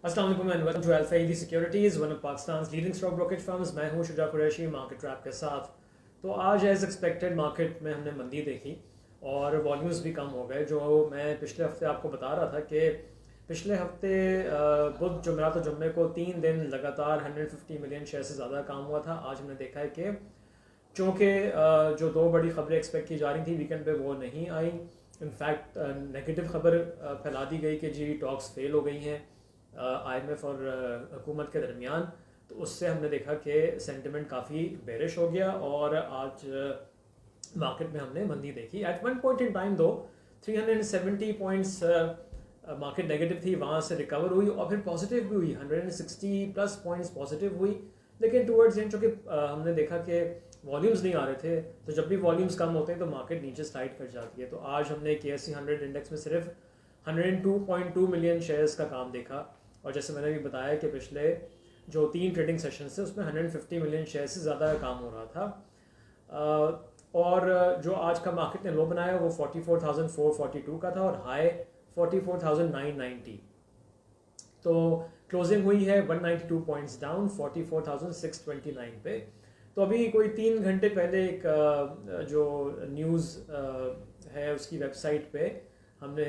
अस्सलाम वालेकुम and welcome to alpha ईदी securities, one of Pakistan leading stock brokerage firms. मैं हूं शुजा कुरैशी मार्केट रैप के साथ। तो आज एज एक्सपेक्टेड मार्केट में हमने मंदी देखी और वॉल्यूम्स भी कम हो गए। जो मैं पिछले हफ्ते आपको बता रहा था कि पिछले हफ्ते बुध जुमेरात और जुम्मे को 3 दिन लगातार 150 मिलियन शेयर से ज़्यादा काम हुआ था। आज हमने देखा है कि चूँकि जो दो बड़ी खबरें एक्सपेक्ट की जा रही थी वीकेंड पे वो नहीं आई। इनफैक्ट नेगेटिव खबर फैला दी गई कि जी टॉक्स फेल हो गई हैं IMF और हुकूमत के दरमियान। तो उससे हमने देखा कि सेंटिमेंट काफ़ी बेरिश हो गया और आज मार्केट में हमने मंदी देखी। At one point in time दो 370 पॉइंट्स मार्केट नेगेटिव थी, वहाँ से रिकवर हुई और फिर पॉजिटिव भी हुई, 160 प्लस पॉइंट्स पॉजिटिव हुई। लेकिन टूवर्ड्स एंड चूँकि हमने देखा कि वॉल्यूम्स नहीं आ रहे थे, तो जब भी वॉल्यूम्स कम होते हैं तो मार्केट नीचे स्लाइड कर जाती है। तो आज हमने KSE 100 इंडेक्स में सिर्फ 102.2 मिलियन शेयर्स का काम देखा। और जैसे मैंने भी बताया कि पिछले जो 3 ट्रेडिंग सेशन थे उसमें 150 मिलियन शेयर से ज़्यादा काम हो रहा था। और जो आज का मार्केट ने लो बनाया वो 44,442 का था और हाई 44,990। तो क्लोजिंग हुई है 192 पॉइंट्स डाउन 44,629 पे। तो अभी कोई 3 घंटे पहले एक जो न्यूज़ है उसकी वेबसाइट पे हमने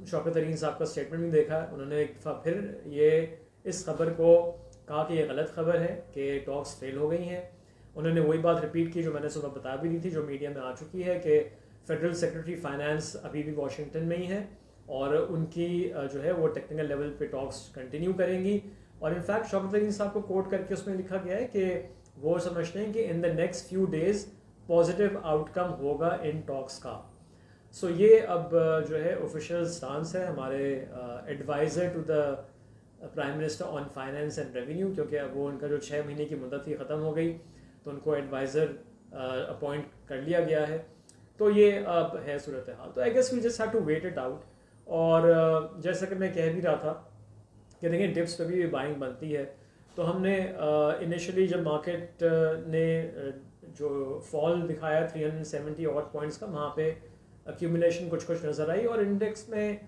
शौकत तरीन साहब का स्टेटमेंट भी देखा। उन्होंने एक दफ़ा फिर ये इस खबर को कहा कि ये गलत खबर है कि टॉक्स फेल हो गई हैं। उन्होंने वही बात रिपीट की जो मैंने सुबह बता भी दी थी, जो मीडिया में आ चुकी है, कि फेडरल सेक्रेटरी फाइनेंस अभी भी वाशिंगटन में ही है और उनकी जो है वो टेक्निकल लेवल पे टॉक्स कंटिन्यू करेंगी। और इनफैक्ट शौकत तरीन साहब को कोट करके उसमें लिखा गया है कि वो समझते हैं कि in the next few days positive outcome होगा इन टॉक्स का। सो ये अब जो है ऑफिशियल स्टांस है हमारे adviser to the prime minister on finance and revenue, क्योंकि अब वो उनका जो 6 महीने की मुद्दत थी ख़त्म हो गई तो उनको एडवाइज़र अपॉइंट कर लिया गया है। तो ये अब है सूरत हाल। तो I guess we just have to wait it out. और जैसा कि मैं कह भी रहा था कि देखिए डिप्स पे भी बाइंग बनती है। तो हमने इनिशियली जब मार्केट ने जो फॉल दिखाया 370 और पॉइंट्स का, वहाँ पे एक्यूमुलेशन कुछ कुछ नज़र आई और इंडेक्स में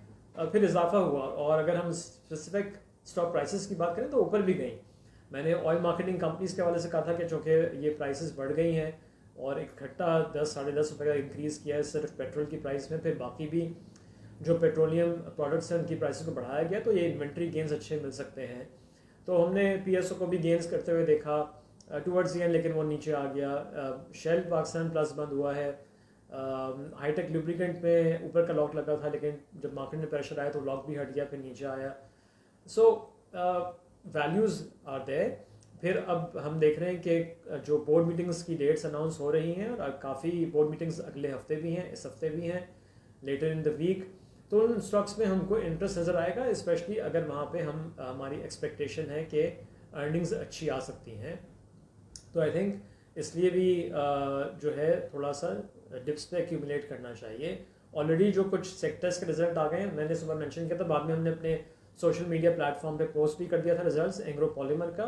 फिर इजाफा हुआ। और अगर हम स्पेसिफिक स्टॉक प्राइसेस की बात करें तो ऊपर भी गई। मैंने ऑयल मार्केटिंग कंपनीज के हवाले से कहा था कि चूँकि ये प्राइसेस बढ़ गई हैं और इकट्ठा 10-10.5 रुपये का इंक्रीज़ किया है सिर्फ पेट्रोल की प्राइस में, फिर बाकी भी जो पेट्रोलियम प्रोडक्ट्स हैं उनकी प्राइसेस को बढ़ाया गया, तो ये इन्वेंट्री गेंस अच्छे मिल सकते हैं। तो हमने PSO को भी गेंस करते हुए देखा टूवर्ड्स दी एंड, लेकिन वो नीचे आ गया। शेल पाकिस्तान प्लस बंद हुआ है। हाईटेक लुब्रिकेंट में ऊपर का लॉक लगा था, लेकिन जब मार्केट में प्रेशर आया तो लॉक भी हट गया, फिर नीचे आया। सो वैल्यूज़ आर देयर। फिर अब हम देख रहे हैं कि जो बोर्ड मीटिंग्स की डेट्स अनाउंस हो रही हैं और काफ़ी बोर्ड मीटिंग्स अगले हफ्ते भी हैं, इस हफ्ते भी हैं, लेटर इन द वीक। तो उन स्टॉक्स में हमको इंटरेस्ट नज़र आएगा, स्पेशली अगर वहाँ पे हमारी एक्सपेक्टेशन है कि अर्निंग्स अच्छी आ सकती हैं। तो आई थिंक इसलिए भी जो है थोड़ा सा डिप्स पे एक्यूमुलेट करना चाहिए। ऑलरेडी जो कुछ सेक्टर्स के रिजल्ट आ गए हैं, मैंने सुबह मेंशन किया था, बाद में हमने अपने सोशल मीडिया प्लेटफॉर्म पे पोस्ट भी कर दिया था रिजल्ट्स। एंग्रो पॉलीमर का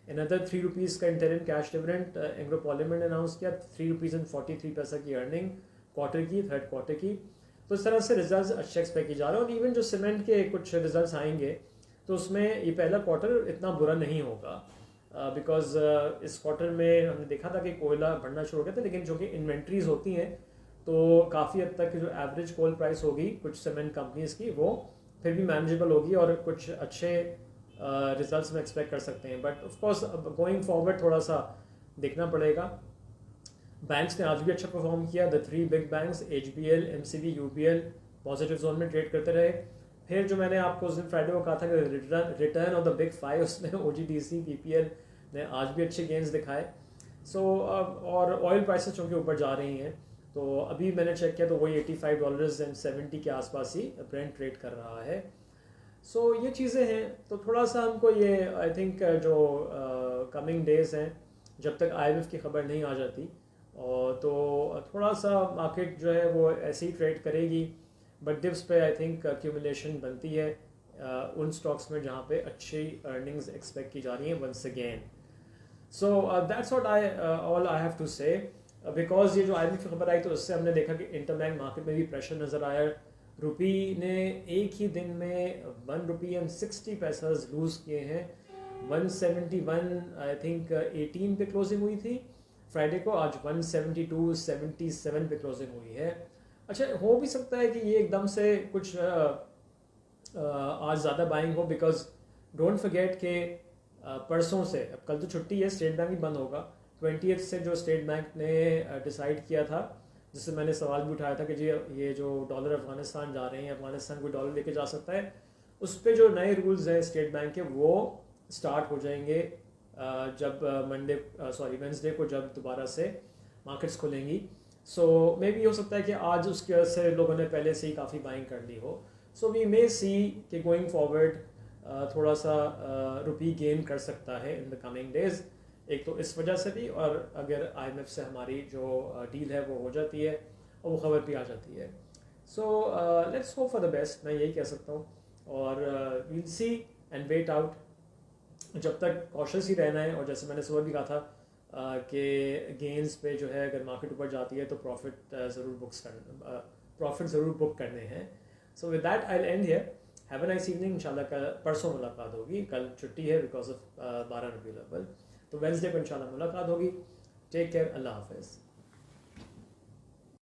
अनदर 3 रुपीज़ का interim cash dividend Engro polymer ने अनाउंस किया, 3 रुपीज़ एंड 43 पैसा की अर्निंग क्वार्टर की, थर्ड क्वार्टर की। तो इस तरह से रिजल्ट्स अच्छे एक्सपेक्ट किए जा रहे हैं। और इवन जो सीमेंट के कुछ रिजल्ट्स आएंगे तो उसमें ये पहला क्वार्टर इतना बुरा नहीं होगा, बिकॉज इस क्वार्टर में हमने देखा था कि कोयला बढ़ना शुरू हो गया था, लेकिन जो कि इन्वेंट्रीज होती हैं तो काफ़ी हद तक जो एवरेज कोल प्राइस होगी कुछ सीमेंट कंपनीज की वो फिर भी मैनेजेबल होगी और कुछ अच्छे रिजल्ट्स में एक्सपेक्ट कर सकते हैं। बट ऑफ कोर्स अब गोइंग फॉरवर्ड थोड़ा सा देखना पड़ेगा। बैंक्स ने आज भी अच्छा परफॉर्म किया। The 3 big banks HBL, MCB, UBL positive zone में ट्रेड करते रहे। फिर जो मैंने आपको उस दिन फ्राइडे को कहा था कि रिटर्न ऑफ द बिग 5, उसमें OGDC, PPL ने आज भी अच्छे गेंस दिखाए। सो और ऑयल प्राइसेस चूँकि ऊपर जा रही हैं, तो अभी मैंने चेक किया तो वही $85.70 के आसपास ही ब्रेंट ट्रेड कर रहा है। सो ये चीज़ें हैं। तो थोड़ा सा हमको ये आई थिंक जो कमिंग डेज हैं, जब तक IMF की खबर नहीं आ जाती, और तो थोड़ा सा मार्केट जो है वो ऐसे ही ट्रेड करेगी। बट डिप्स पे आई थिंक एक्यूमुलेशन बनती है उन स्टॉक्स में जहाँ पे अच्छी अर्निंग्स एक्सपेक्ट की जा रही हैं once again. So that's what all I have to say. Because ये जो IMF की खबर आई तो उससे हमने देखा कि इंटरबैंक मार्केट में भी प्रेशर नज़र आया। रुपी ने एक ही दिन में 1 रुपी एंड 60 पैसे लूज़ किए हैं। 171 आई थिंक 18 पे क्लोजिंग हुई थी फ्राइडे को, आज 172.77 पे क्लोजिंग हुई है। अच्छा, हो भी सकता है कि ये एकदम से कुछ आज ज़्यादा बाइंग हो, बिकॉज डोंट फॉरगेट के परसों से, अब कल तो छुट्टी है, स्टेट बैंक ही बंद होगा, 20th से जो स्टेट बैंक ने डिसाइड किया था, जिससे मैंने सवाल भी उठाया था कि जी ये जो डॉलर अफगानिस्तान जा रहे हैं, अफगानिस्तान कोई डॉलर लेके जा सकता है, उस पर जो नए रूल्स हैं स्टेट बैंक के वो स्टार्ट हो जाएंगे जब वेंसडे को जब दोबारा से मार्केट्स खुलेंगी। सो मे बी हो सकता है कि आज उसकी वजह से लोगों ने पहले से ही काफ़ी बाइंग कर ली हो। सो वी मे सी कि गोइंग फॉरवर्ड थोड़ा सा रुपी गेन कर सकता है इन द कमिंग डेज, एक तो इस वजह से भी, और अगर IMF से हमारी जो डील है वो हो जाती है और वो खबर भी आ जाती है। So let's hope for the best, मैं यही कह सकता हूँ, और we'll see and wait out. जब तक कॉशियस ही रहना है, और जैसे मैंने सुबह भी कहा था कि गेंस पे जो है अगर मार्केट ऊपर जाती है तो प्रॉफिट ज़रूर बुक करने हैं। So with that I will and here. Have a nice evening. इंशाल्लाह कल परसों मुलाकात होगी, कल छुट्टी है बिकॉज ऑफ 12 रबीउल अव्वल, तो वेंसडे को इंशाल्लाह मुलाकात होगी। टेक केयर, अल्लाह हाफिज़।